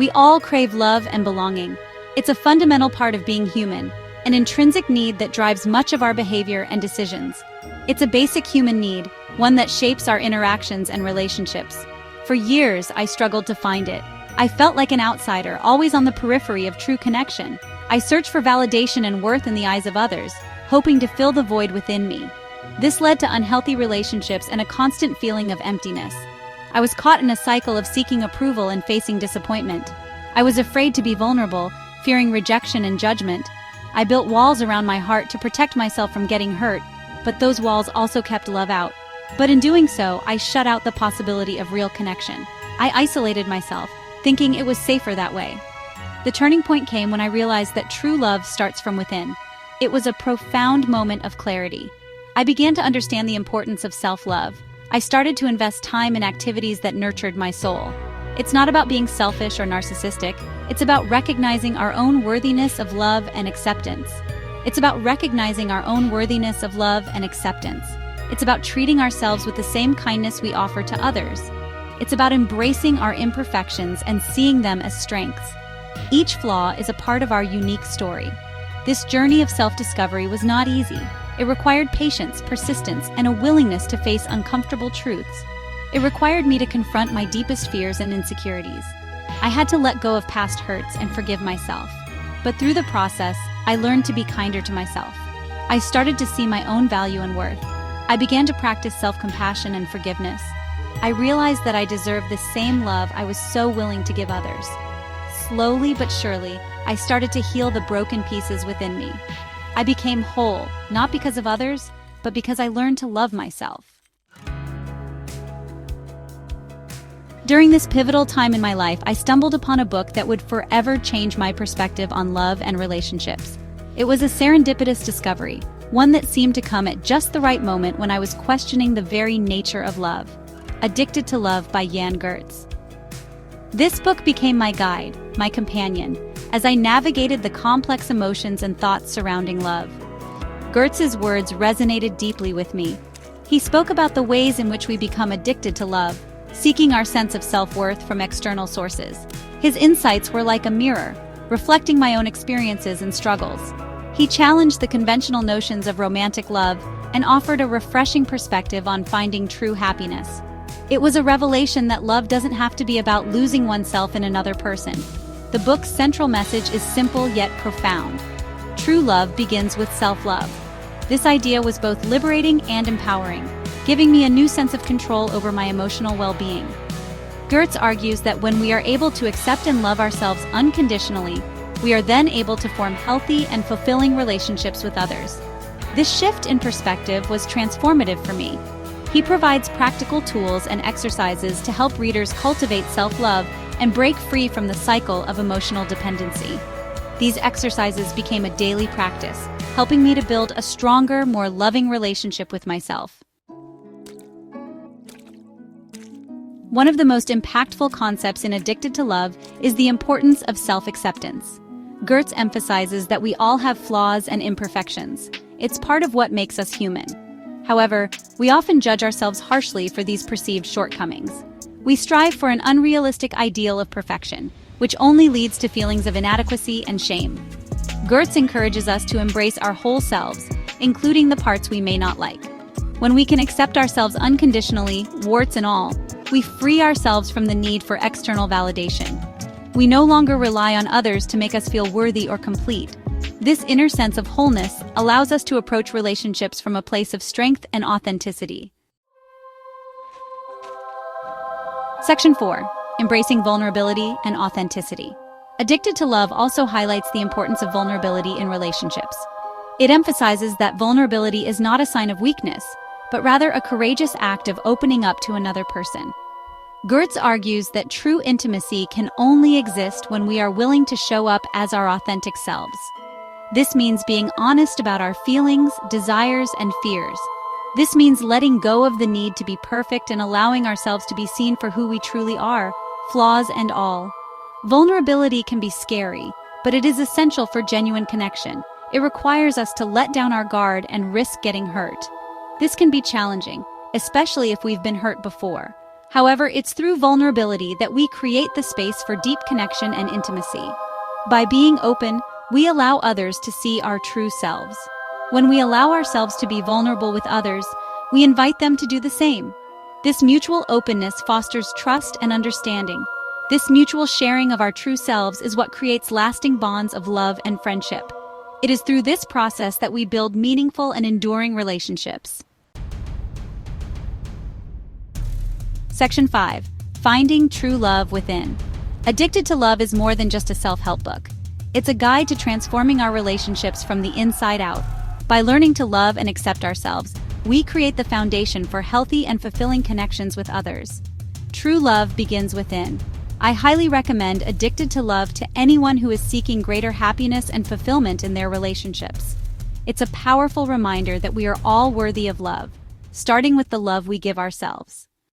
We all crave love and belonging. It's a fundamental part of being human, an intrinsic need that drives much of our behavior and decisions. It's a basic human need, one that shapes our interactions and relationships. For years, I struggled to find it. I felt like an outsider, always on the periphery of true connection. I searched for validation and worth in the eyes of others, hoping to fill the void within me. This led to unhealthy relationships and a constant feeling of emptiness. I was caught in a cycle of seeking approval and facing disappointment. I was afraid to be vulnerable, fearing rejection and judgment. I built walls around my heart to protect myself from getting hurt, but those walls also kept love out. But in doing so, I shut out the possibility of real connection. I isolated myself, thinking it was safer that way. The turning point came when I realized that true love starts from within. It was a profound moment of clarity. I began to understand the importance of self-love. I started to invest time in activities that nurtured my soul. It's not about being selfish or narcissistic. It's about recognizing our own worthiness of love and acceptance. It's about recognizing our own worthiness of love and acceptance. It's about treating ourselves with the same kindness we offer to others. It's about embracing our imperfections and seeing them as strengths. Each flaw is a part of our unique story. This journey of self-discovery was not easy. It required patience, persistence, and a willingness to face uncomfortable truths. It required me to confront my deepest fears and insecurities. I had to let go of past hurts and forgive myself. But through the process, I learned to be kinder to myself. I started to see my own value and worth. I began to practice self-compassion and forgiveness. I realized that I deserved the same love I was so willing to give others. Slowly but surely, I started to heal the broken pieces within me. I became whole, not because of others, but because I learned to love myself. During this pivotal time in my life, I stumbled upon a book that would forever change my perspective on love and relationships. It was a serendipitous discovery, one that seemed to come at just the right moment when I was questioning the very nature of love. Addicted to Love by Jan Gertz. This book became my guide, my companion, as I navigated the complex emotions and thoughts surrounding love. Gertz's words resonated deeply with me. He spoke about the ways in which we become addicted to love, seeking our sense of self-worth from external sources. His insights were like a mirror, reflecting my own experiences and struggles. He challenged the conventional notions of romantic love and offered a refreshing perspective on finding true happiness. It was a revelation that love doesn't have to be about losing oneself in another person. The book's central message is simple yet profound. True love begins with self-love. This idea was both liberating and empowering, giving me a new sense of control over my emotional well-being. Gertz argues that when we are able to accept and love ourselves unconditionally, we are then able to form healthy and fulfilling relationships with others. This shift in perspective was transformative for me. He provides practical tools and exercises to help readers cultivate self-love and break free from the cycle of emotional dependency. These exercises became a daily practice, helping me to build a stronger, more loving relationship with myself. One of the most impactful concepts in Addicted to Love is the importance of self-acceptance. Gertz emphasizes that we all have flaws and imperfections. It's part of what makes us human. However, we often judge ourselves harshly for these perceived shortcomings. We strive for an unrealistic ideal of perfection, which only leads to feelings of inadequacy and shame. Gertz encourages us to embrace our whole selves, including the parts we may not like. When we can accept ourselves unconditionally, warts and all, we free ourselves from the need for external validation. We no longer rely on others to make us feel worthy or complete. This inner sense of wholeness allows us to approach relationships from a place of strength and authenticity. Section 4. Embracing vulnerability and authenticity. Addicted to Love also highlights the importance of vulnerability in relationships. It emphasizes that vulnerability is not a sign of weakness, but rather a courageous act of opening up to another person. Gertz argues that true intimacy can only exist when we are willing to show up as our authentic selves. This means being honest about our feelings, desires, and fears. This means letting go of the need to be perfect and allowing ourselves to be seen for who we truly are, flaws and all. Vulnerability can be scary, but it is essential for genuine connection. It requires us to let down our guard and risk getting hurt. This can be challenging, especially if we've been hurt before. However, it's through vulnerability that we create the space for deep connection and intimacy. By being open, we allow others to see our true selves. When we allow ourselves to be vulnerable with others, we invite them to do the same. This mutual openness fosters trust and understanding. This mutual sharing of our true selves is what creates lasting bonds of love and friendship. It is through this process that we build meaningful and enduring relationships. Section 5. Finding True Love Within. Addicted to Love is more than just a self-help book. It's a guide to transforming our relationships from the inside out. By learning to love and accept ourselves, we create the foundation for healthy and fulfilling connections with others. True love begins within. I highly recommend Addicted to Love to anyone who is seeking greater happiness and fulfillment in their relationships. It's a powerful reminder that we are all worthy of love, starting with the love we give ourselves.